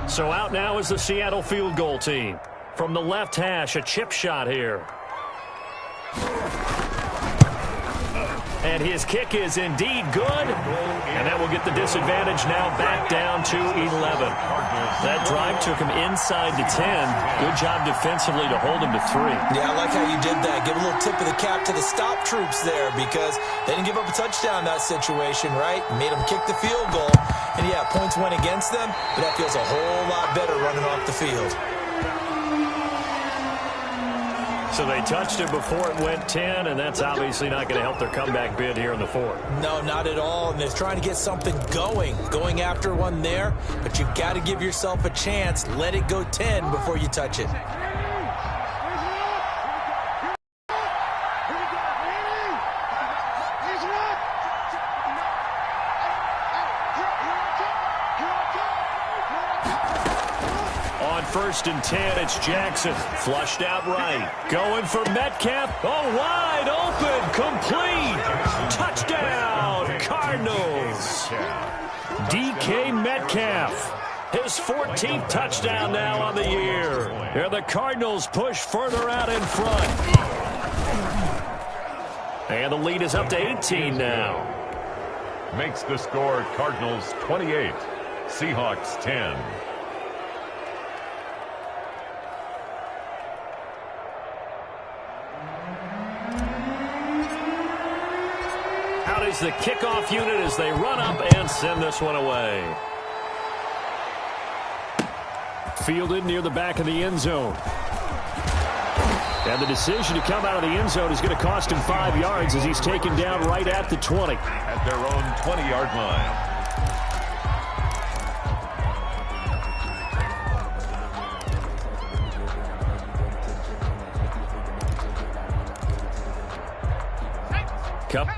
So out now is the Seattle field goal team. From the left hash, a chip shot here. And his kick is indeed good. And that will get the disadvantage now back down to 11. That drive took him inside the 10. Good job defensively to hold him to 3. Yeah, I like how you did that. Give a little tip of the cap to the stop troops there because they didn't give up a touchdown in that situation, right? Made them kick the field goal. And, yeah, points went against them, but that feels a whole lot better running off the field. So they touched it before it went 10, and that's obviously not going to help their comeback bid here in the 4th. No, not at all, and they're trying to get something going after one there, but you've got to give yourself a chance. Let it go 10 before you touch it. First and 10, it's Jackson. Flushed out right. Going for Metcalf. Oh, wide open. Complete. Touchdown, Cardinals. DK Metcalf. His 14th touchdown now on the year. And the Cardinals push further out in front. And the lead is up to 18 now. Makes the score Cardinals 28, Seahawks 10. Is the kickoff unit as they run up and send this one away. Fielded near the back of the end zone. And the decision to come out of the end zone is going to cost him 5 yards as he's taken down right at the 20. At their own 20-yard line. Cup.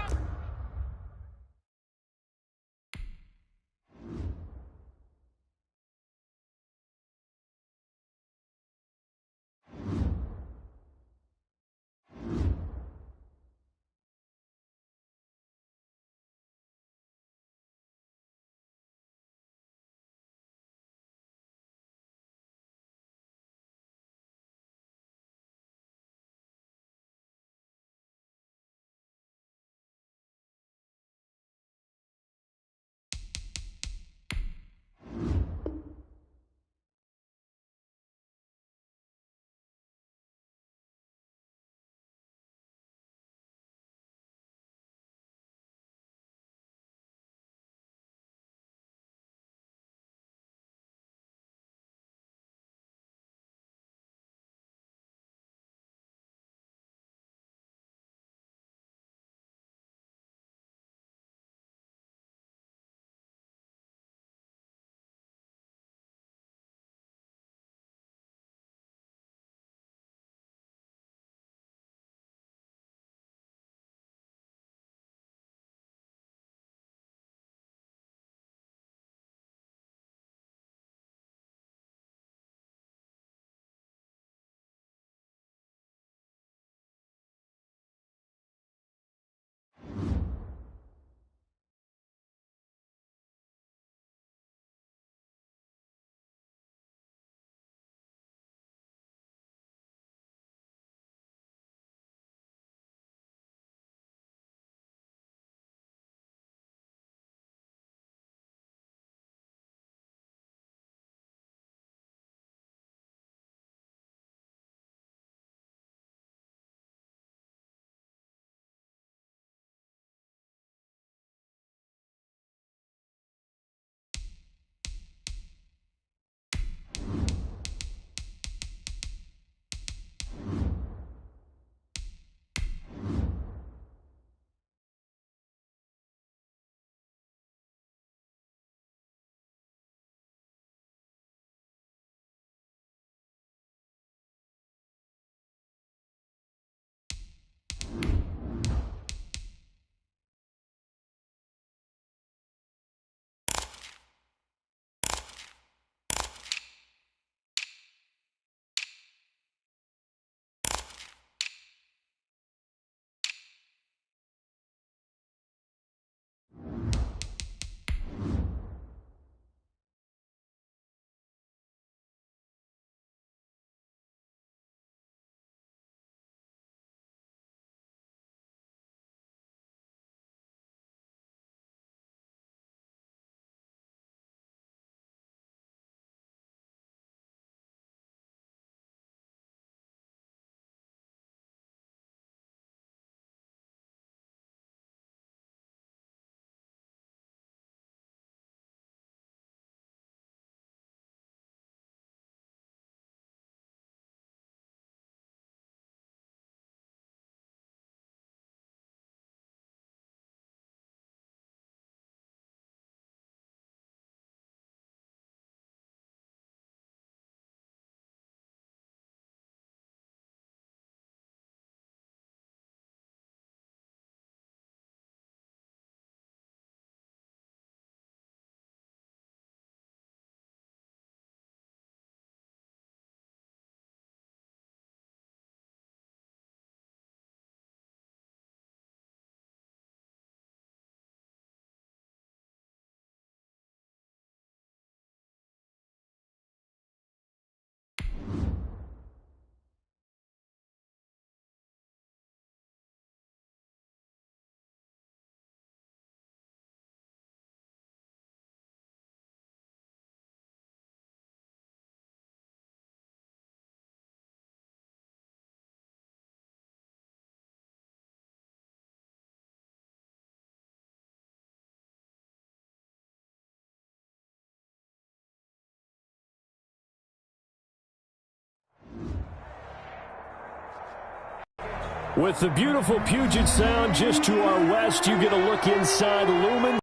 With the beautiful Puget Sound just to our west, you get a look inside Lumen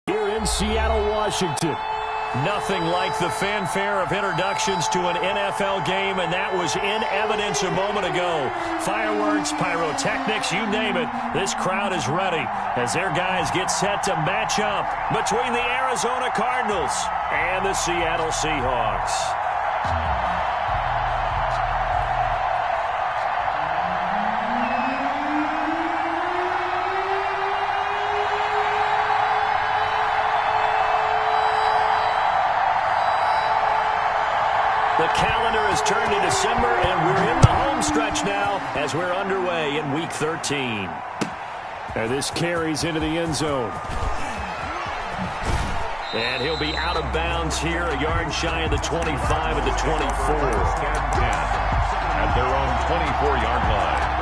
here in Seattle, Washington. Nothing like the fanfare of introductions to an NFL game, and that was in evidence a moment ago. Fireworks, pyrotechnics, you name it. This crowd is ready as their guys get set to match up between the Arizona Cardinals and the Seattle Seahawks. The calendar has turned to December, and we're in the home stretch now as we're underway in Week 13. And this carries into the end zone. And he'll be out of bounds here, a yard shy of the 25 at the 24. At their own 24-yard line.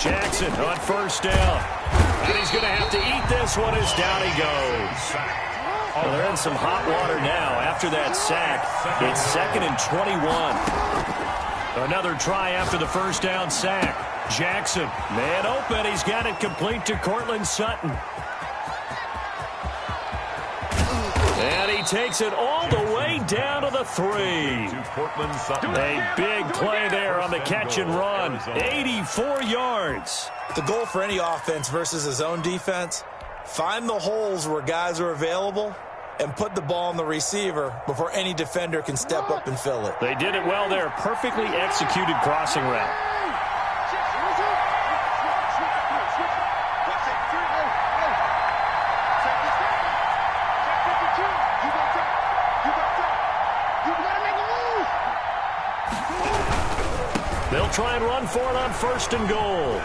Jackson on first down. And he's going to have to eat this one as down he goes. Well, they're in some hot water now after that sack. It's 2nd and 21. Another try after the first down sack. Jackson, man open. He's got it complete to Cortland Sutton. And he takes it all the way down to the 3. A big play there on the catch and run. 84 yards. The goal for any offense versus his own defense, find the holes where guys are available and put the ball on the receiver before any defender can step up and fill it. They did it well there. Perfectly executed crossing route. They'll try and run for it on 1st and goal.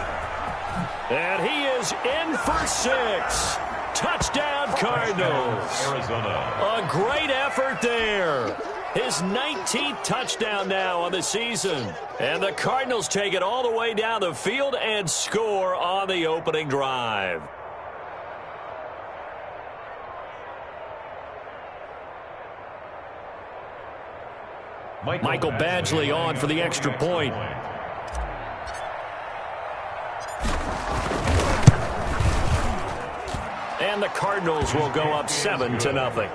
And he is in for 6. Touchdown, Cardinals. Arizona. A great effort there. His 19th touchdown now on the season. And the Cardinals take it all the way down the field and score on the opening drive. Michael Badgley on for the extra point. And the Cardinals will go up 7-0.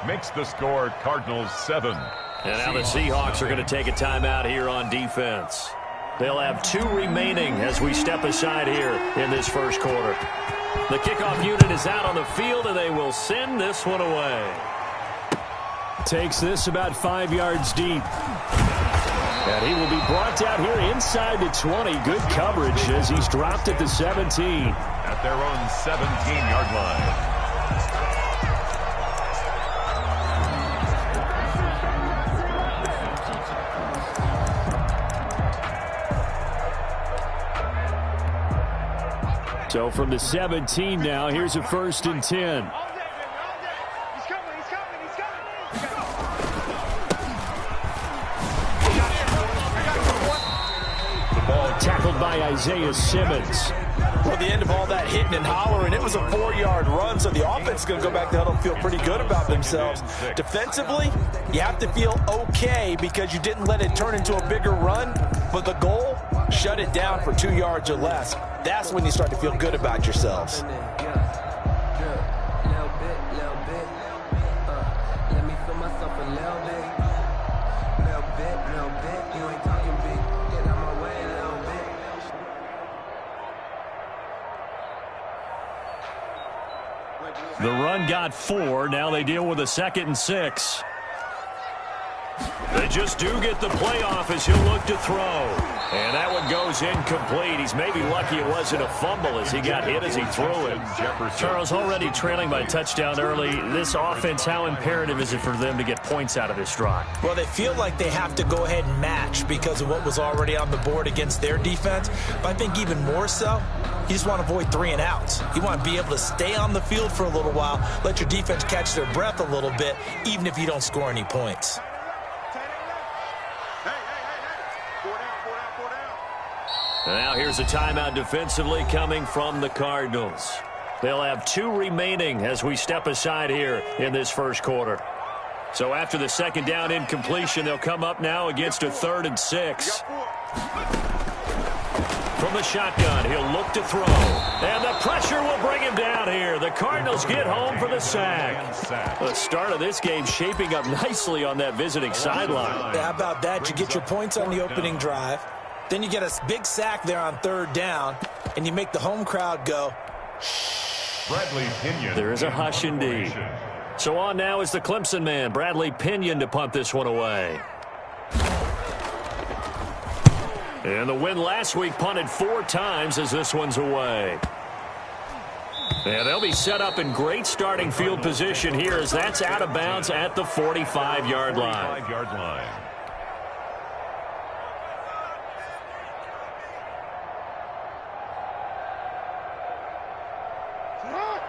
Makes the score Cardinals 7. And now the Seahawks are going to take a timeout here on defense. They'll have 2 remaining as we step aside here in this first quarter. The kickoff unit is out on the field, and they will send this one away. Takes this about 5 yards deep. And he will be brought down here inside the 20. Good coverage as he's dropped at the 17. At their own 17-yard line. So from the 17 now, here's a 1st and 10. Tackled by Isaiah Simmons. Well, the end of all that hitting and hollering, it was a 4-yard run, so the offense is going to go back to huddle and feel pretty good about themselves. Defensively, you have to feel okay because you didn't let it turn into a bigger run, but the goal, shut it down for 2 yards or less. That's when you start to feel good about yourselves. The run got 4. Now they deal with a 2nd and 6. They just do get the play off as he'll look to throw. And that one goes incomplete. He's maybe lucky it wasn't a fumble as he got hit as he threw it. Charles, already trailing by a touchdown early. This offense, how imperative is it for them to get points out of this drive? Well, they feel like they have to go ahead and match because of what was already on the board against their defense. But I think even more so, you just want to avoid 3 and outs. You want to be able to stay on the field for a little while, let your defense catch their breath a little bit, even if you don't score any points. Now here's a timeout defensively coming from the Cardinals. They'll have 2 remaining as we step aside here in this first quarter. So after the second down incompletion, they'll come up now against a 3rd and 6. From the shotgun, he'll look to throw. And the pressure will bring him down here. The Cardinals get home for the sack. The start of this game shaping up nicely on that visiting sideline. How about that? You get your points on the opening drive. Then you get a big sack there on 3rd down, and you make the home crowd go, Bradley Pinion. There is a hush indeed. So on now is the Clemson man, Bradley Pinion, to punt this one away. And the win last week punted 4 times as this one's away. And they'll be set up in great starting field position here as that's out of bounds at the 45-yard line.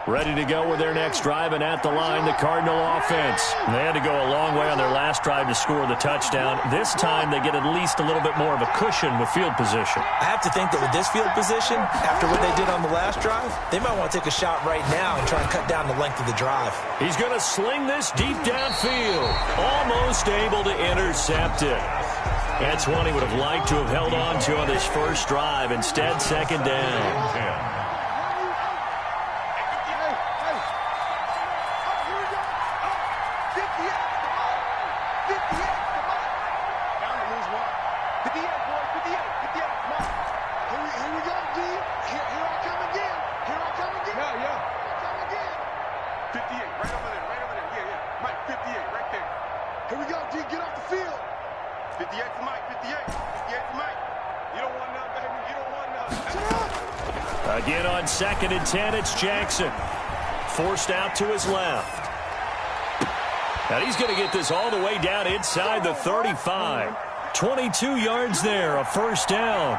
Ready to go with their next drive, and at the line, the Cardinal offense. They had to go a long way on their last drive to score the touchdown. This time, they get at least a little bit more of a cushion with field position. I have to think that with this field position, after what they did on the last drive, they might want to take a shot right now and try and cut down the length of the drive. He's going to sling this deep downfield. Almost able to intercept it. That's one he would have liked to have held on to on this first drive. Instead, second down. Again on 2nd and 10, it's Jackson. Forced out to his left. And he's going to get this all the way down inside the 35. 22 yards there, a first down.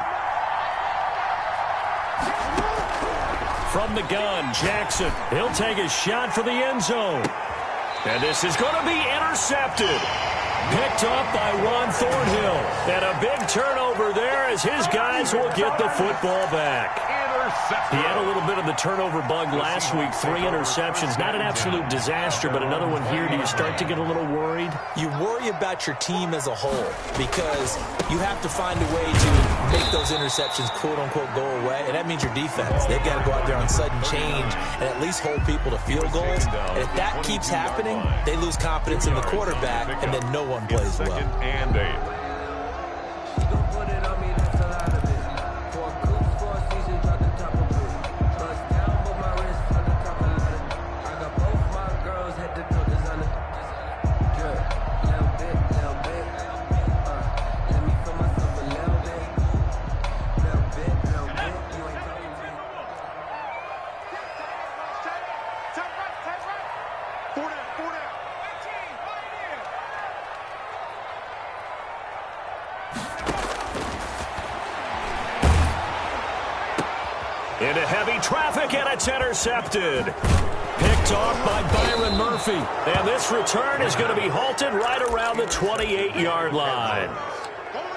From the gun, Jackson. He'll take a shot for the end zone. And this is going to be intercepted. Picked up by Ron Thornhill. And a big turnover there as his guys will get the football back. He had a little bit of the turnover bug last week. 3 interceptions. Not an absolute disaster, but another one here. Do you start to get a little worried? You worry about your team as a whole because you have to find a way to make those interceptions, quote-unquote, go away. And that means your defense. They've got to go out there on sudden change and at least hold people to field goals. And if that keeps happening, they lose confidence in the quarterback, and then no one plays well. And 8. Into heavy traffic, and it's intercepted. Picked off by Byron Murphy. And this return is going to be halted right around the 28-yard line.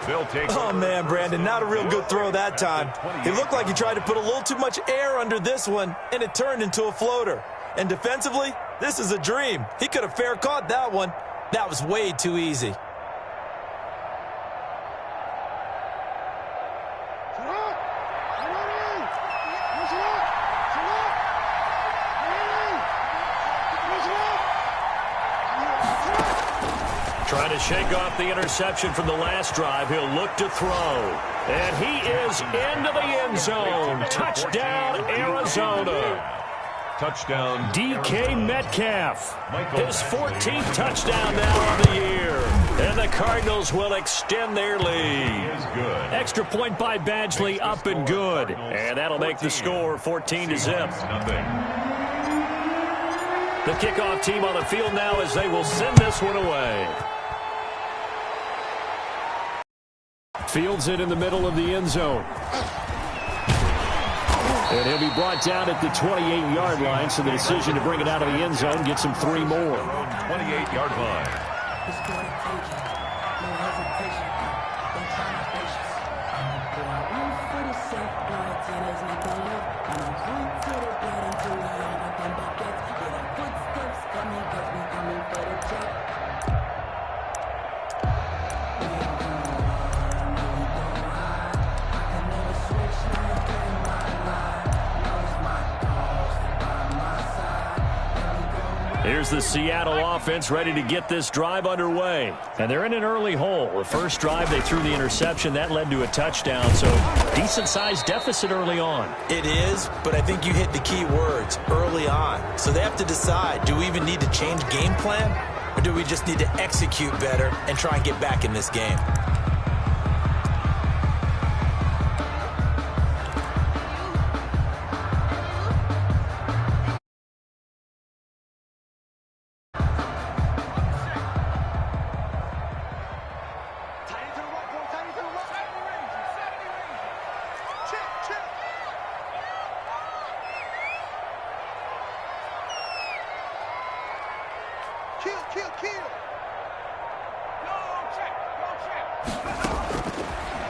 Oh, man, Brandon, not a real good throw that time. He looked like he tried to put a little too much air under this one, and it turned into a floater. And defensively, this is a dream. He could have fair caught that one. That was way too easy. Trying to shake off the interception from the last drive. He'll look to throw. And he is into the end zone. Touchdown, Arizona. Touchdown. DK Metcalf. His 14th touchdown now on the year. And the Cardinals will extend their lead. Extra point by Badgley, up and good. And that'll make the score 14-0. The kickoff team on the field now as they will send this one away. Fields it in the middle of the end zone. And he'll be brought down at the 28-yard line, so the decision to bring it out of the end zone gets him 3 more. 28-yard line. Here's the Seattle offense ready to get this drive underway. And they're in an early hole. The first drive, they threw the interception. That led to a touchdown, so decent-sized deficit early on. It is, but I think you hit the key words, early on. So they have to decide, do we even need to change game plan, or do we just need to execute better and try and get back in this game?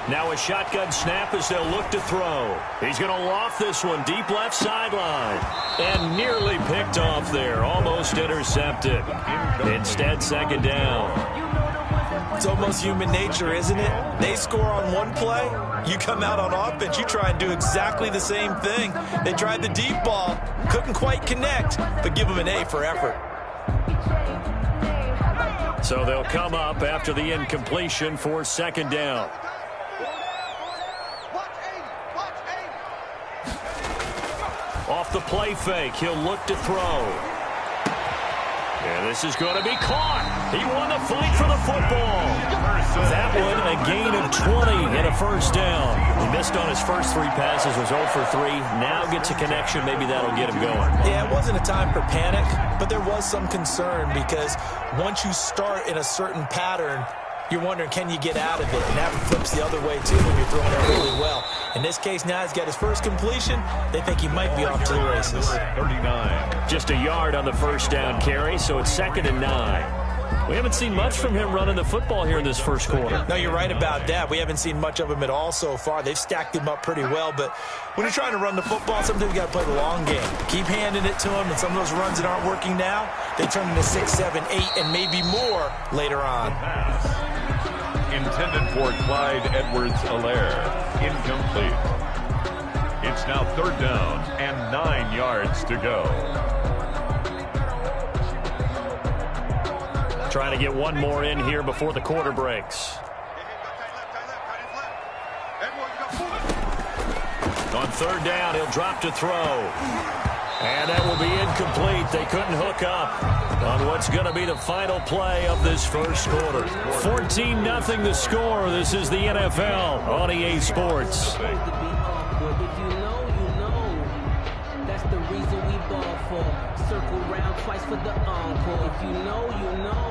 Now a shotgun snap as they'll look to throw. He's going to loft this one deep left sideline. And nearly picked off there. Almost intercepted. Instead, second down. It's almost human nature, isn't it? They score on one play. You come out on offense, you try and do exactly the same thing. They tried the deep ball. Couldn't quite connect, but give them an A for effort. So they'll come up after the incompletion for second down. Off the play fake, he'll look to throw. And this is going to be caught. He won the fight for the football. That one, a gain of 20 and a first down. He missed on his first 3 passes, was 0 for 3. Now gets a connection. Maybe that'll get him going. Yeah, it wasn't a time for panic, but there was some concern because once you start in a certain pattern, you're wondering, can you get out of it? And that flips the other way, too, when you're throwing it really well. In this case, now he's got his first completion. They think he might be off to the races. 39. Just a yard on the first down carry, so it's 2nd and 9. We haven't seen much from him running the football here in this first quarter. No, you're right about that. We haven't seen much of him at all so far. They've stacked him up pretty well, but when you're trying to run the football, sometimes you got to play the long game. Keep handing it to him, and some of those runs that aren't working now, they turn into 6, 7, 8, and maybe more later on. Intended for Clyde Edwards-Helaire. Incomplete. It's now 3rd down and 9 yards to go. Trying to get one more in here before the quarter breaks. On 3rd down, he'll drop to throw. And that will be incomplete. They couldn't hook up on what's going to be the final play of this first quarter. 14-0 the score. This is the NFL on EA Sports. If you know, you know. That's the reason we ball for. Circle round twice for the encore. If you know, you know.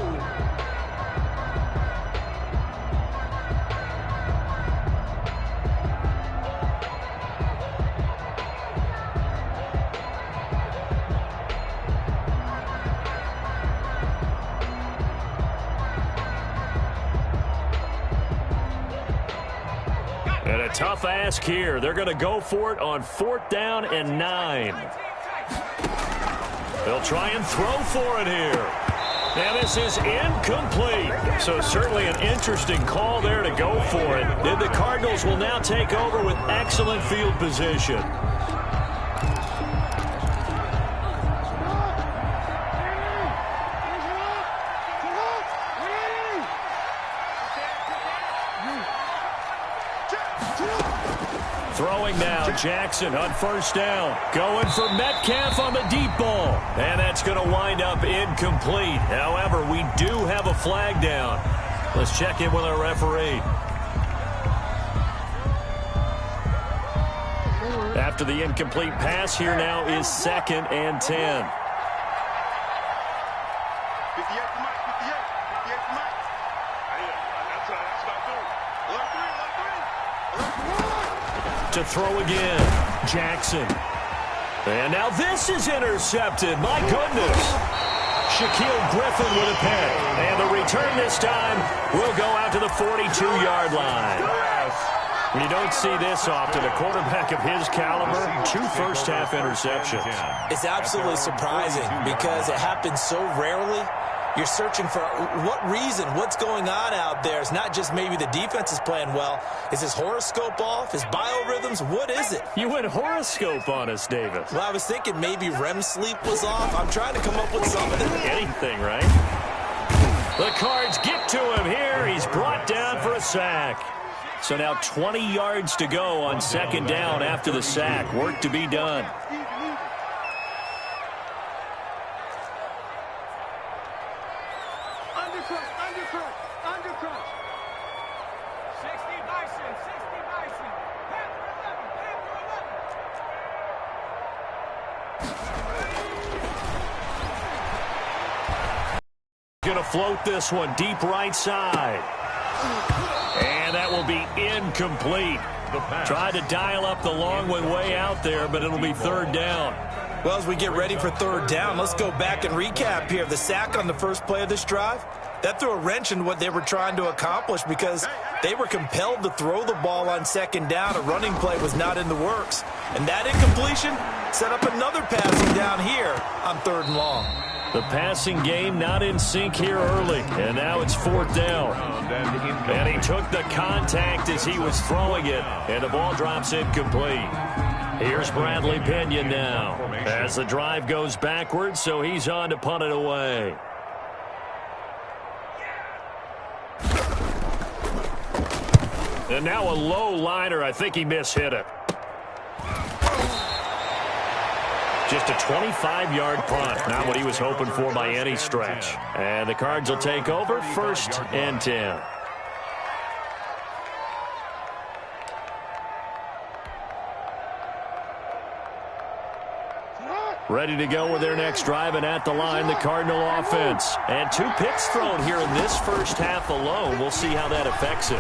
And a tough ask here. They're going to go for it on 4th down and 9. They'll try and throw for it here. And this is incomplete. So certainly an interesting call there to go for it. And the Cardinals will now take over with excellent field position. throwing now. Jackson on first down. Going for Metcalf on the deep ball. And that's going to wind up incomplete. However, we do have a flag down. Let's check in with our referee. After the incomplete pass, here now is 2nd and 10. To throw again, Jackson. And now this is intercepted. My goodness. Shaquille Griffin with a pick. And the return this time will go out to the 42-yard line. You don't see this often. A quarterback of his caliber, 2 first-half interceptions. It's absolutely surprising because it happens so rarely. You're searching for what reason, what's going on out there. It's not just maybe the defense is playing well. Is his horoscope off? His biorhythms? What is it? You went horoscope on us, Davis. Well, I was thinking maybe REM sleep was off. I'm trying to come up with something. Anything, right? The Cards get to him here. He's brought down for a sack. So now 20 yards to go on 2nd down after the sack. Work to be done. Going to float this one deep right side. And that will be incomplete. Tried to dial up the long one way out there, but it'll be 3rd down. Well, as we get ready for 3rd down, let's go back and recap here. The sack on the first play of this drive, that threw a wrench in what they were trying to accomplish because they were compelled to throw the ball on 2nd down. A running play was not in the works. And that incompletion set up another passing down here on 3rd and long. The passing game not in sync here early, and now it's 4th down. And he took the contact as he was throwing it, and the ball drops incomplete. Here's Bradley Pinion now as the drive goes backwards, so he's on to punt it away. And now a low liner. I think he mishit it. Just a 25-yard punt. Not what he was hoping for by any stretch. And the Cards will take over 1st and 10. Ready to go with their next drive, and at the line, the Cardinal offense. And 2 picks thrown here in this first half alone. We'll see how that affects it.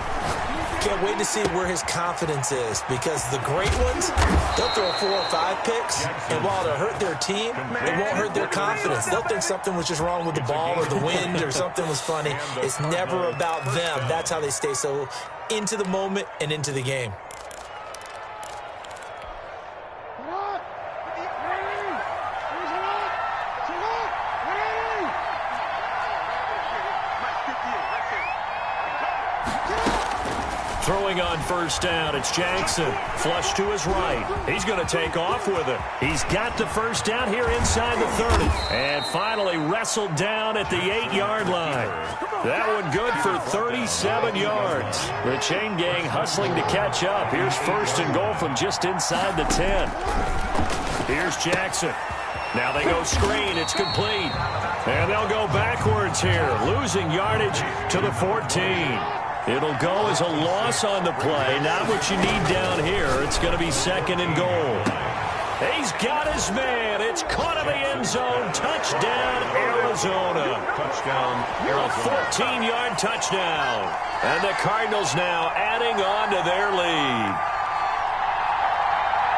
Can't wait to see where his confidence is because the great ones, they'll throw 4 or 5 picks, and while they'll hurt their team, it won't hurt their confidence. They'll think something was just wrong with the ball or the wind or something was funny. It's never about them. That's how they stay so into the moment and into the game. Throwing on first down, it's Jackson. Flush to his right. He's going to take off with it. He's got the first down here inside the 30. And finally wrestled down at the 8-yard line. That one good for 37 yards. The chain gang hustling to catch up. Here's 1st and goal from just inside the 10. Here's Jackson. Now they go screen. It's complete. And they'll go backwards here, losing yardage to the 14. It'll go as a loss on the play. Not what you need down here. It's going to be 2nd and goal. He's got his man. It's caught in the end zone. Touchdown, Arizona. Touchdown, Arizona. A 14-yard touchdown. And the Cardinals now adding on to their lead.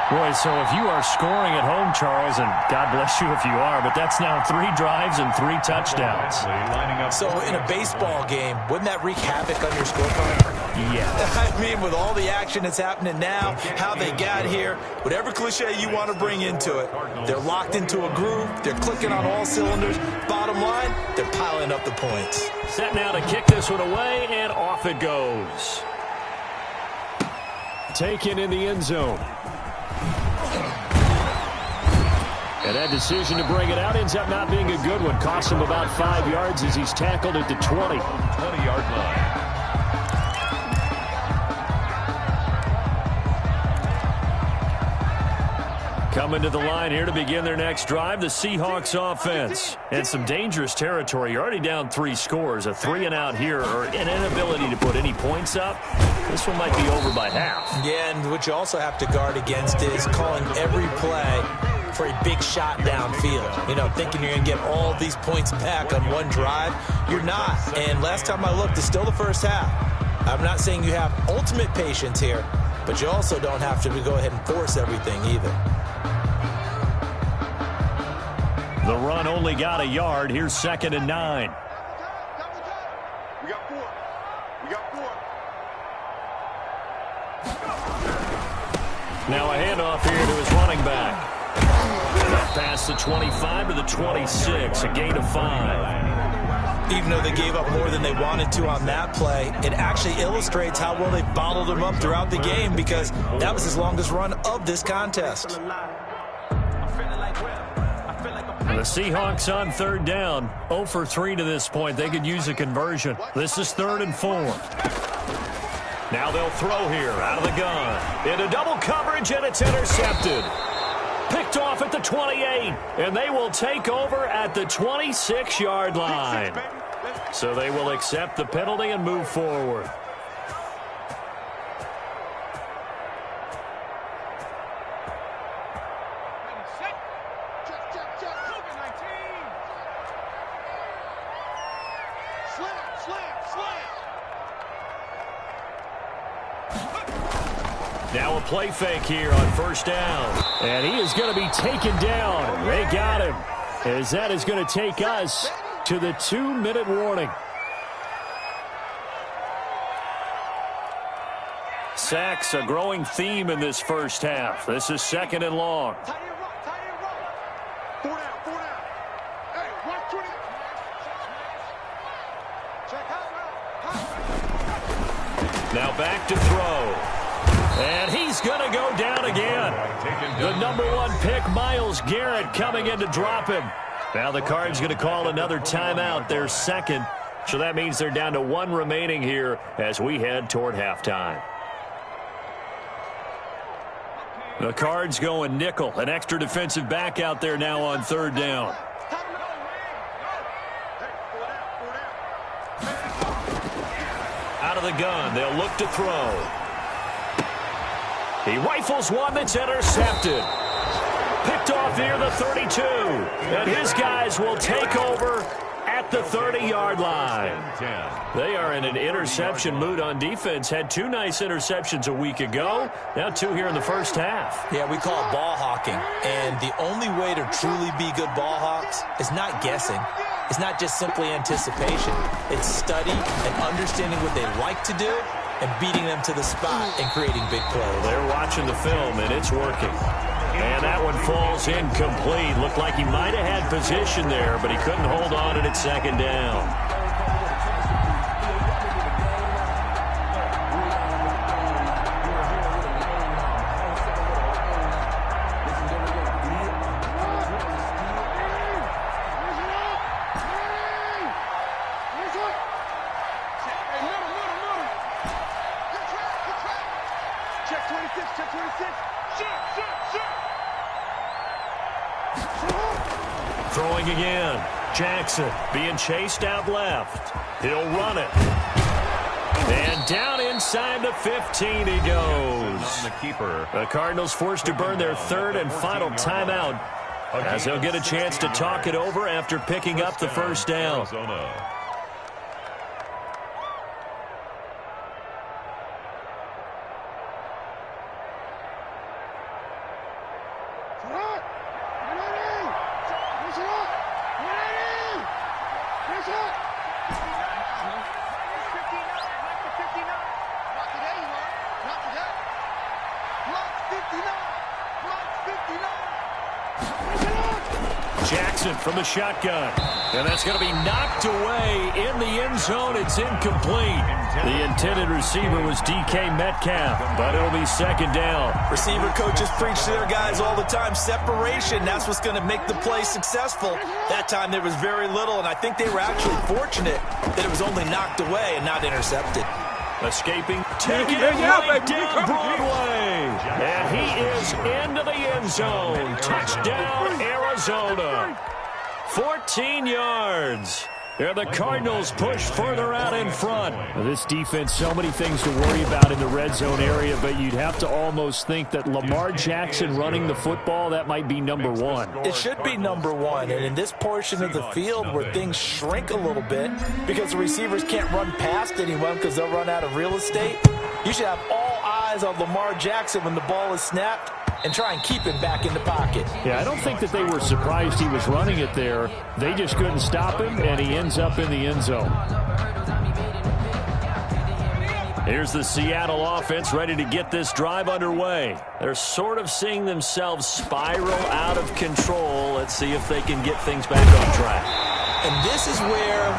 Boy, so if you are scoring at home, Charles, and God bless you if you are, but that's now 3 drives and 3 touchdowns. So in a baseball game, wouldn't that wreak havoc on your scorecard? Yeah. I mean, with all the action that's happening now, how they got here, whatever cliche you want to bring into it, they're locked into a groove, they're clicking on all cylinders. Bottom line, they're piling up the points. Set now to kick this one away, and off it goes. Taken in the end zone. And that decision to bring it out ends up not being a good one. Cost him about 5 yards as he's tackled at the 20. 20-yard line. Coming to the line here to begin their next drive, the Seahawks offense. And some dangerous territory. You're already down 3 scores. A 3-and-out here, or an inability to put any points up. This one might be over by half. Yeah, and what you also have to guard against is calling every play for a big shot downfield. You know, thinking you're going to get all these points back on one drive. You're not. And last time I looked, it's still the first half. I'm not saying you have ultimate patience here, but you also don't have to go ahead and force everything either. The run only got a yard. Here's 2nd and 9. We got 4. We got 4. Now a handoff here to his running back. Past the 25 to the 26, a gain of 5. Even though they gave up more than they wanted to on that play, it actually illustrates how well they bottled him up throughout the game, because that was his longest run of this contest. The Seahawks on 3rd down, 0 for 3 to this point. They could use a conversion. This is 3rd and 4. Now they'll throw here out of the gun. Into double coverage, and it's intercepted. Picked off at the 28, and they will take over at the 26-yard line. So they will accept the penalty and move forward. Now a play fake here on 1st down. And he is going to be taken down. They got him. As that is going to take us to the 2-minute warning. Sacks, a growing theme in this first half. This is 2nd and long. Now back to throw. And he's going to go down again. The #1 pick, Myles Garrett, coming in to drop him. Now the Cards going to call another timeout, their 2nd. So that means they're down to 1 remaining here as we head toward halftime. The Cards going nickel, an extra defensive back out there now on 3rd down. Out of the gun, they'll look to throw. He rifles one that's intercepted. Picked off near the 32. And his guys will take over at the 30-yard line. They are in an interception mood on defense. Had 2 nice interceptions a week ago. Now 2 here in the first half. Yeah, we call it ball hawking. And the only way to truly be good ball hawks is not guessing. It's not just simply anticipation. It's study and understanding what they like to do and beating them to the spot and creating big plays. They're watching the film, and it's working. And that one falls incomplete. Looked like he might have had position there, but he couldn't hold on to it at 2nd down. Throwing again. Jackson being chased out left. He'll run it. And down inside the 15 he goes. The Cardinals forced to burn their 3rd and final timeout as they'll get a chance to talk it over after picking up the 1st down. Jackson from the shotgun. And that's going to be knocked away in the end zone. It's incomplete. The intended receiver was DK Metcalf, but it'll be 2nd down. Receiver coaches preach to their guys all the time. Separation, that's what's going to make the play successful. That time there was very little, and I think they were actually fortunate that it was only knocked away and not intercepted. Escaping, taking it right down Broadway. And he is into the end zone. Touchdown, Arizona. 14 yards. There the Cardinals push further out in front. This defense, so many things to worry about in the red zone area, but you'd have to almost think that Lamar Jackson running the football, that might be number one. It should be number one, and in this portion of the field where things shrink a little bit because the receivers can't run past anyone because they'll run out of real estate, you should have all eyes on Lamar Jackson when the ball is snapped and try and keep him back in the pocket. Yeah, I don't think that they were surprised he was running it there. They just couldn't stop him, and he ends up in the end zone. Here's the Seattle offense ready to get this drive underway. They're sort of seeing themselves spiral out of control. Let's see if they can get things back on track. And this is where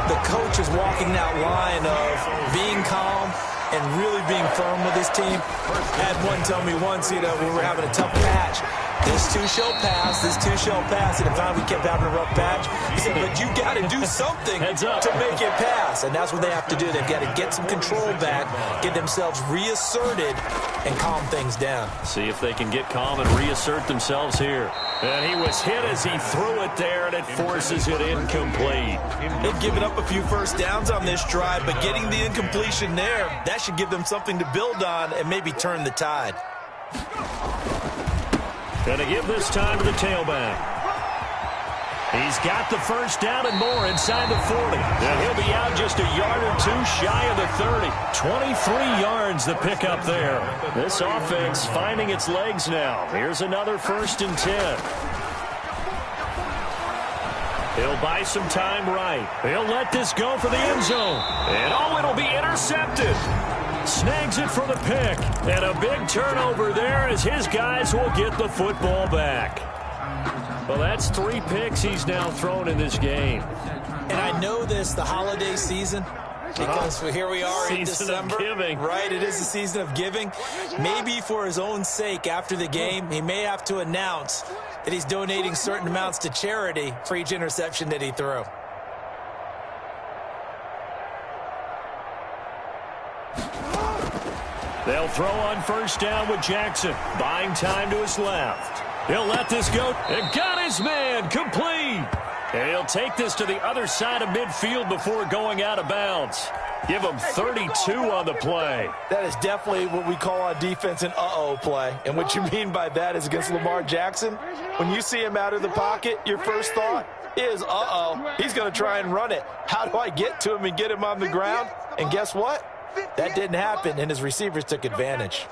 the coach is walking that line of being calm and really being firm with his team. I had one tell me once, when we were having a tough patch, this too shall pass, this too shall pass, and finally we kept having a rough patch. He said, but you got to do something to make it pass, and that's what they have to do. They've got to get some control back, get themselves reasserted, and calm things down. See if they can get calm and reassert themselves here. And he was hit as he threw it there, and it forces it incomplete. They've given up a few first downs on this drive, but getting the incompletion there, that should give them something to build on and maybe turn the tide. Going to give this time to the tailback. He's got the first down and more inside the 40. And he'll be out just a yard or two shy of the 30. 23 yards the pickup there. This offense finding its legs now. Here's another 1st and 10. He'll buy some time right. He'll let this go for the end zone. And it'll be intercepted. Snags it for the pick. And a big turnover there as his guys will get the football back. Well, that's 3 picks he's now thrown in this game. And I know this, the holiday season, because here we are in December. Season of giving. Right, it is the season of giving. Maybe for his own sake after the game, he may have to announce that he's donating certain amounts to charity for each interception that he threw. They'll throw on 1st down with Jackson. Buying time to his left. He'll let this go. And got his man complete. And he'll take this to the other side of midfield before going out of bounds. Give him 32 on the play. That is definitely what we call on defense an uh-oh play. And what you mean by that is against Lamar Jackson, when you see him out of the pocket, your first thought is, uh-oh, he's going to try and run it. How do I get to him and get him on the ground? And guess what? That didn't happen, and his receivers took advantage.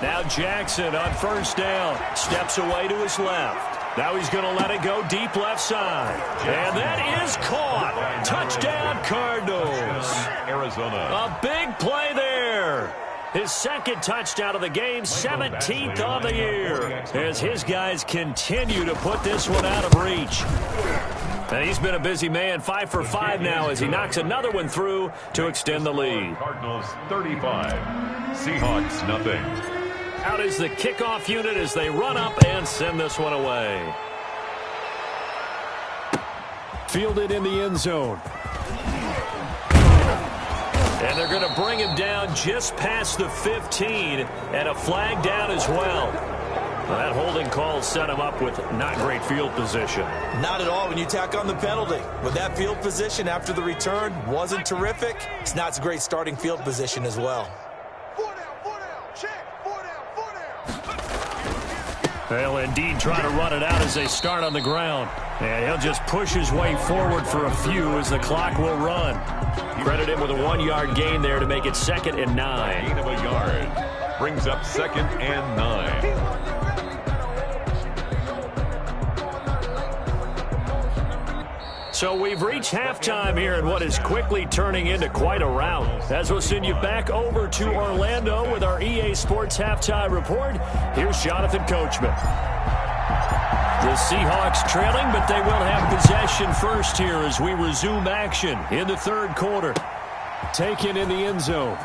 Now Jackson on 1st down. Steps away to his left. Now he's going to let it go deep left side. And that is caught. Touchdown, Cardinals. Arizona. A big play there. His 2nd touchdown of the game, 17th on the year, as his guys continue to put this one out of reach. And he's been a busy man, 5 for 5 now as he knocks another one through to extend the lead. Cardinals 35, Seahawks nothing. Out is the kickoff unit as they run up and send this one away. Fielded in the end zone. And they're going to bring him down just past the 15 and a flag down as well. That holding call set him up with not great field position. Not at all when you tack on the penalty. With that field position after the return wasn't terrific, it's not a great starting field position as well. 4 down, check, 4 down. They'll indeed try to run it out as they start on the ground. And he'll just push his way forward for a few as the clock will run. Credit him with a 1-yard gain there to make it 2nd and 9. Gain of a yard. Brings up 2nd and 9. So we've reached halftime here in what is quickly turning into quite a rout. As we'll send you back over to Orlando with our EA Sports Halftime Report, here's Jonathan Coachman. The Seahawks trailing, but they will have possession first here as we resume action in the 3rd quarter. Taken in the end zone.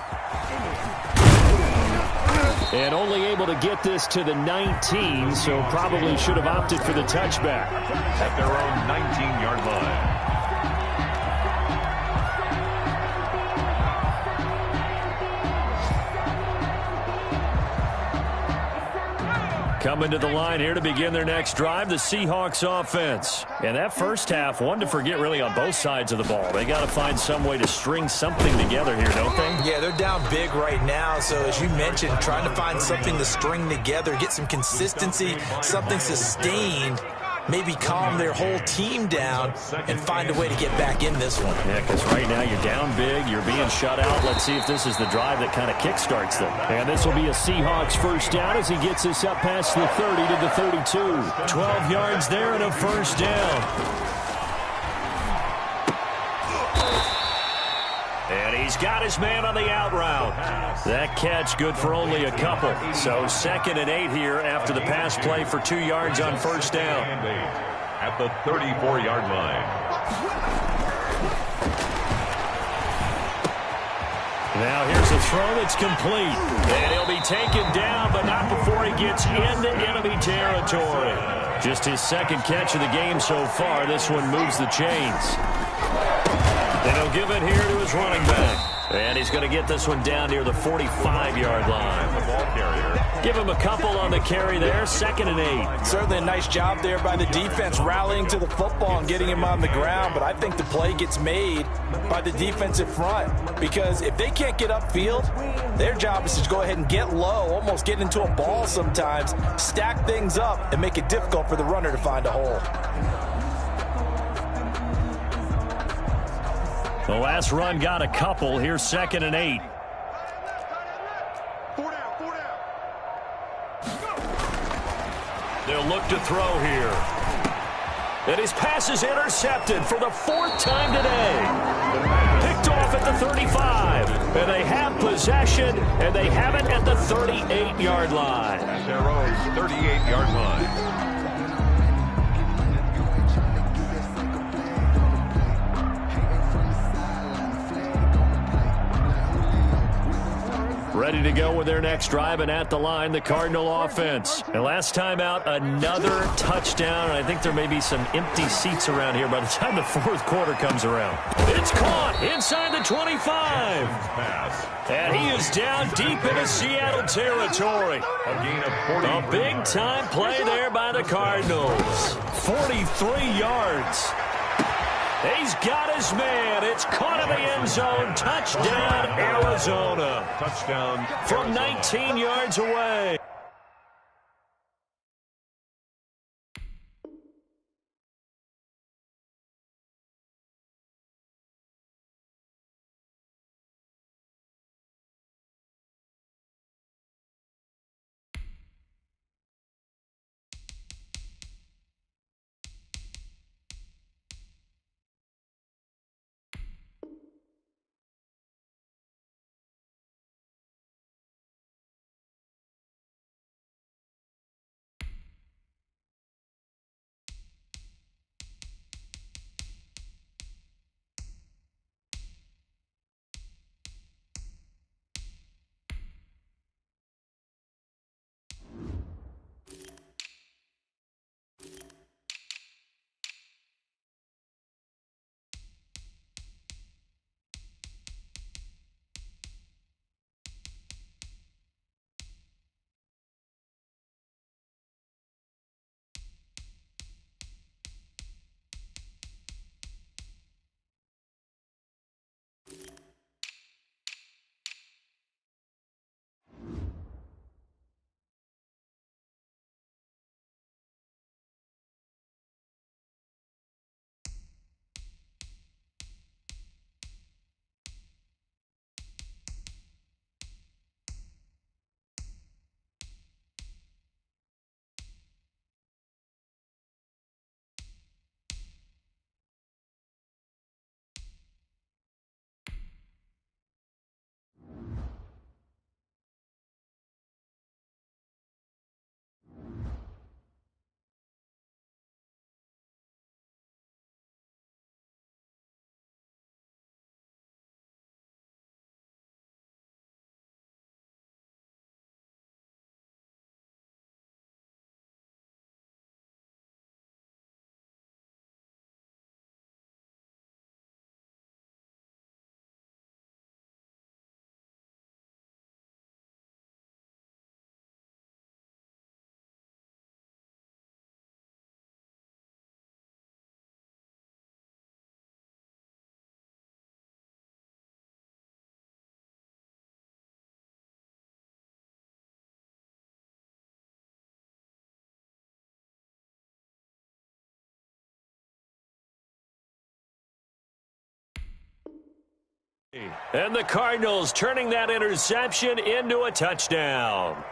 And only able to get this to the 19, so probably should have opted for the touchback. At their own 19-yard line. Coming to the line here to begin their next drive, the Seahawks offense. And that first half, one to forget really on both sides of the ball. They got to find some way to string something together here, don't they? Yeah, they're down big right now. So as you mentioned, trying to find something to string together, get some consistency, something sustained, maybe calm their whole team down and find a way to get back in this one. Yeah, because right now you're down big, you're being shut out. Let's see if this is the drive that kind of kickstarts them. And this will be a Seahawks first down as he gets this up past the 30 to the 32. 12 yards there and a first down. And he's got his man on the out route. That catch good for only a couple. So 2nd and 8 here after the pass play for 2 yards on first down. At the 34-yard line. Now here's a throw that's complete. And he'll be taken down, but not before he gets into enemy territory. Just his 2nd catch of the game so far. This one moves the chains. And he'll give it here to his running back. And he's going to get this one down near the 45-yard line. The ball carrier. Give him a couple on the carry there. 2nd and 8. Certainly a nice job there by the defense rallying to the football and getting him on the ground. But I think the play gets made by the defensive front. Because if they can't get upfield, their job is to go ahead and get low, almost get into a ball sometimes, stack things up, and make it difficult for the runner to find a hole. The last run got a couple. Here's 2nd and 8. 4 down, 4 down. They'll look to throw here. And his pass is intercepted for the 4th time today. Picked off at the 35. And they have possession, and they have it at the 38-yard line. At their own 38-yard line. Ready to go with their next drive, and at the line, the Cardinal offense. And last time out, another touchdown. And I think there may be some empty seats around here by the time the 4th quarter comes around. It's caught inside the 25. Pass. And he is down deep into Seattle territory. A gain of 40. A big-time play there by the Cardinals. 43 yards. He's got his man. It's caught in the end zone. Touchdown, Arizona. Touchdown. From 19 yards away. And the Cardinals turning that interception into a touchdown.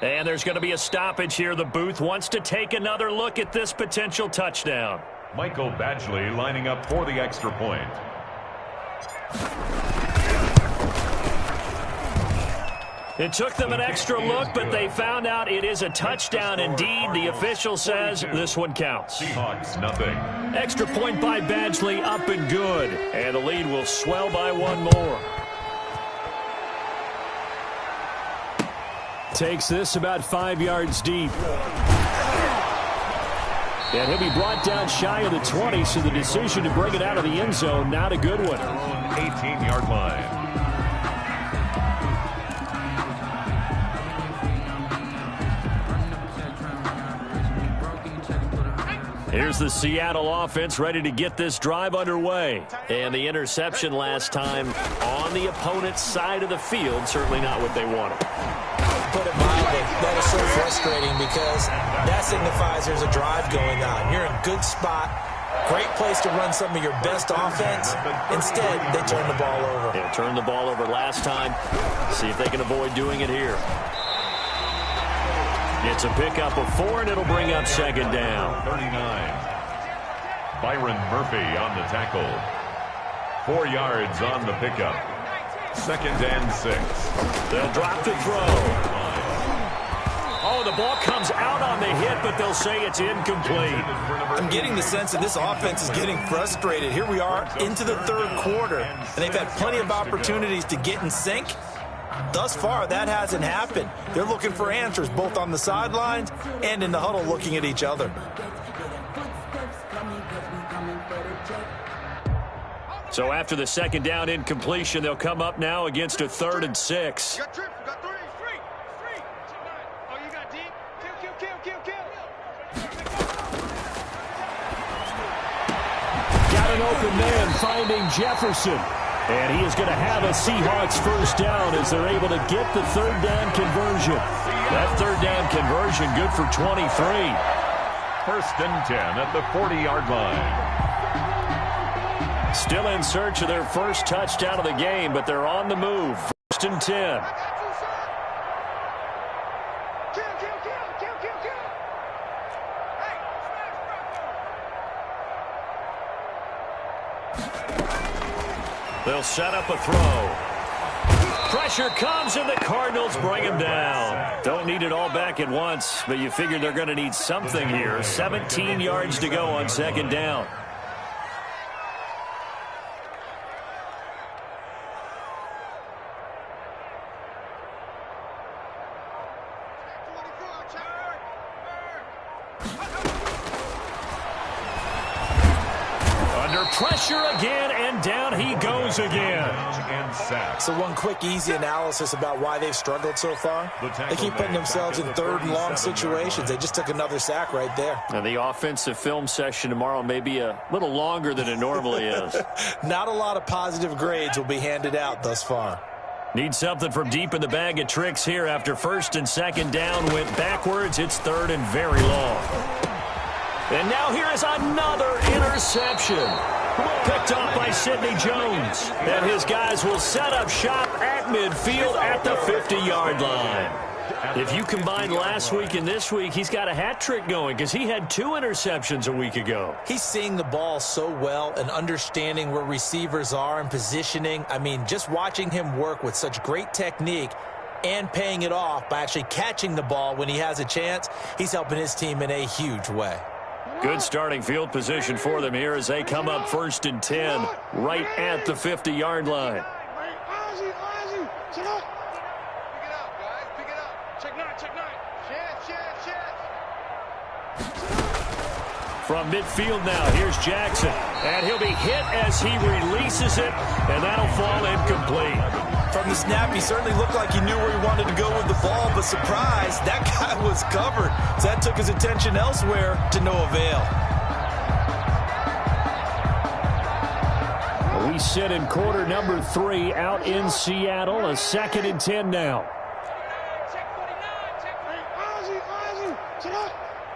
And there's going to be a stoppage here. The booth wants to take another look at this potential touchdown. Michael Badgley lining up for the extra point. It took them an extra look, but they found out it is a touchdown indeed. The official says this one counts. Seahawks, nothing. Extra point by Badgley, up and good. And the lead will swell by one more. Takes this about 5 yards deep. And he'll be brought down shy of the 20, so the decision to bring it out of the end zone, not a good one. 18-yard line. Here's the Seattle offense ready to get this drive underway. And the interception last time on the opponent's side of the field, certainly not what they wanted. Put it mildly, that is so frustrating because that signifies there's a drive going on. You're in a good spot, great place to run some of your best offense. Instead, they turn the ball over. They turned the ball over last time. See if they can avoid doing it here. It's a pickup of 4, and it'll bring up second down. 39. Byron Murphy on the tackle. 4 yards on the pickup. 2nd and 6. They'll drop the throw. Oh, the ball comes out on the hit, but they'll say it's incomplete. I'm getting the sense that this offense is getting frustrated. Here we are into the third quarter, and they've had plenty of opportunities to get in sync. Thus far, that hasn't happened. They're looking for answers both on the sidelines and in the huddle looking at each other. So after the second down incompletion, they'll come up now against a 3rd and 6. You got trips, you got 3. Street. Oh, you got deep. Kill. Got an open man finding Jefferson. And he is going to have a Seahawks first down as they're able to get the 3rd down conversion. That 3rd down conversion good for 23. 1st and 10 at the 40-yard line. Still in search of their first touchdown of the game, but they're on the move. 1st and 10. They'll set up a throw. Pressure comes, and the Cardinals bring him down. Don't need it all back at once, but you figure they're going to need something here. 17 yards to go on 2nd down. Pressure again, and down he goes again. So one quick, easy analysis about why they've struggled so far. They keep putting themselves in 3rd and long situations. They just took another sack right there. And the offensive film session tomorrow may be a little longer than it normally is. Not a lot of positive grades will be handed out thus far. Need something from deep in the bag of tricks here after 1st and 2nd down went backwards. It's 3rd and very long. And now here is another interception. Picked off by Sidney Jones. And his guys will set up shop at midfield at the 50-yard line. If you combine last week and this week, he's got a hat trick going because he had 2 interceptions a week ago. He's seeing the ball so well and understanding where receivers are and positioning. I mean, just watching him work with such great technique and paying it off by actually catching the ball when he has a chance, he's helping his team in a huge way. Good starting field position for them here as they come up 1st and 10 right at the 50-yard line. Pick it up, guys. Pick it up. Check 9. From midfield now, here's Jackson. And he'll be hit as he releases it, and that'll fall incomplete. From the snap, he certainly looked like he knew where he wanted to go with the ball, but surprise, that guy was covered. So that took his attention elsewhere to no avail. We sit in quarter number 3 out in Seattle, a 2nd and 10 now. Check 49. Ozzy. Get up.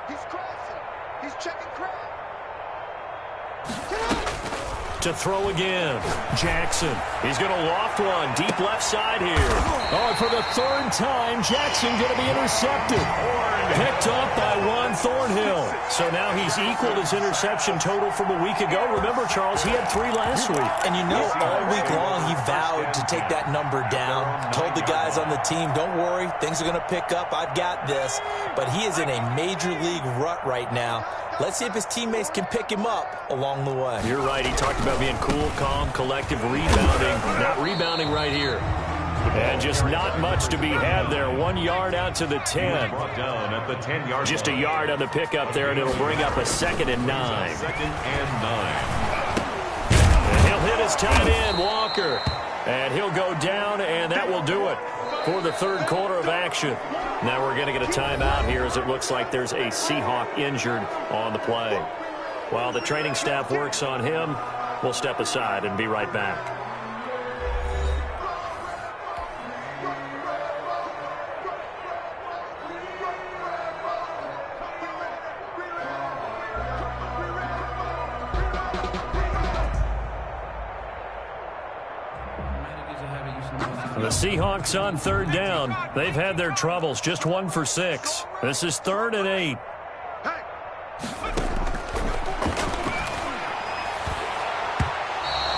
He's crossing. He's checking crowd. Get up. To throw again. Jackson. He's going to loft one. Deep left side here. Oh, and for the third time, Jackson going to be intercepted. Picked up by Juan Thornhill. So now he's equaled his interception total from a week ago. Remember, Charles, he had 3 last week. And you know, all week long he vowed to take that number down. Told the guys on the team, don't worry, things are going to pick up. I've got this. But he is in a major league rut right now. Let's see if his teammates can pick him up along the way. You're right. He talked about being cool, calm, collective, rebounding. Not rebounding right here. And just not much to be had there. 1 yard out to the 10. Brought down at the 10-yard Just a yard on the pickup there, and it'll bring up a 2nd and 9. 2nd and 9. And he'll hit his tight end, Walker. And he'll go down, and that will do it for the third quarter of action. Now we're going to get a timeout here as it looks like there's a Seahawk injured on the play. While the training staff works on him, we'll step aside and be right back. The Seahawks on 3rd down. They've had their troubles. Just 1 for 6. This is 3rd and 8.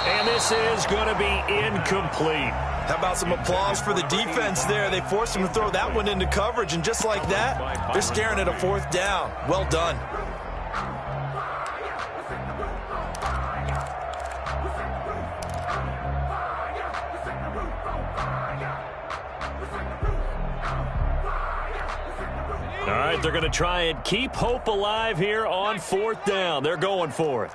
And this is going to be incomplete. How about some applause for the defense there? They forced him to throw that one into coverage, and just like that, they're staring at a 4th down. Well done. All right, they're going to try and keep hope alive here on 4th down. They're going for it.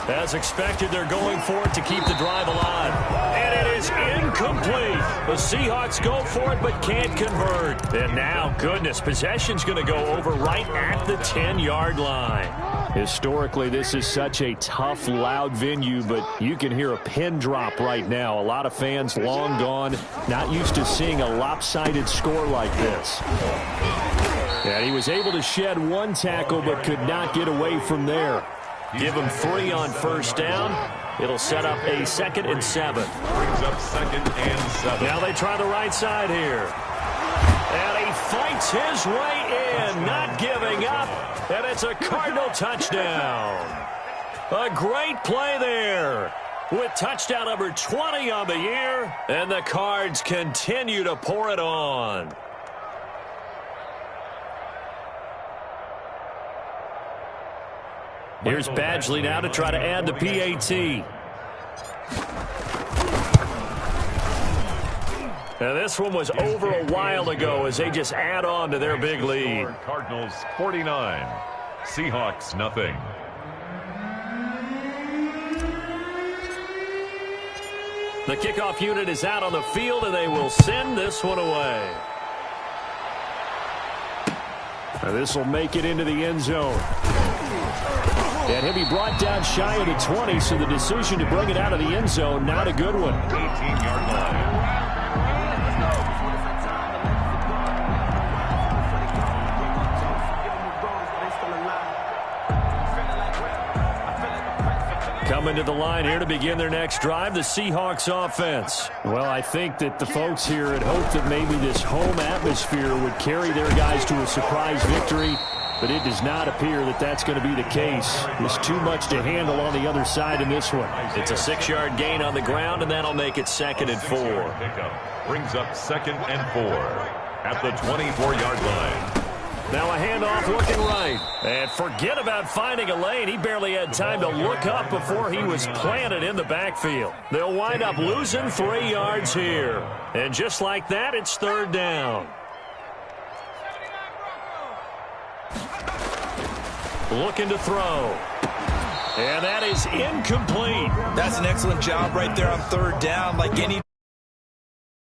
As expected, they're going for it to keep the drive alive. And it is incomplete. The Seahawks go for it but can't convert. And now, goodness, possession's going to go over right at the 10-yard line. Historically, this is such a tough, loud venue, but you can hear a pin drop right now. A lot of fans long gone, not used to seeing a lopsided score like this. And he was able to shed 1 tackle but could not get away from there. Give him 3 on 1st down. It'll set up a 2nd and 7. Brings up 2nd and 7. Now they try the right side here. And he fights his way in, not giving up. And it's a Cardinal touchdown. A great play there with touchdown number 20 on the year. And the Cards continue to pour it on. Here's Badgley now to try to add the PAT. Now this one was over a while ago as they just add on to their big lead. Cardinals 49, Seahawks nothing. The kickoff unit is out on the field and they will send this one away. Now this will make it into the end zone. And he'll be brought down shy of the 20, so the decision to bring it out of the end zone, not a good one. 18-yard line. Coming to the line here to begin their next drive, the Seahawks offense. Well, I think that the folks here had hoped that maybe this home atmosphere would carry their guys to a surprise victory, but it does not appear that that's going to be the case. There's too much to handle on the other side in this one. It's a 6-yard gain on the ground, and that'll make it 2nd and 4. Pickup brings up 2nd and 4 at the 24-yard line. Now a handoff looking right. And forget about finding a lane. He barely had time to look up before he was planted in the backfield. They'll wind up losing 3 yards here. And just like that, it's 3rd down. Looking to throw. And that is incomplete. That's an excellent job right there on 3rd down. Like any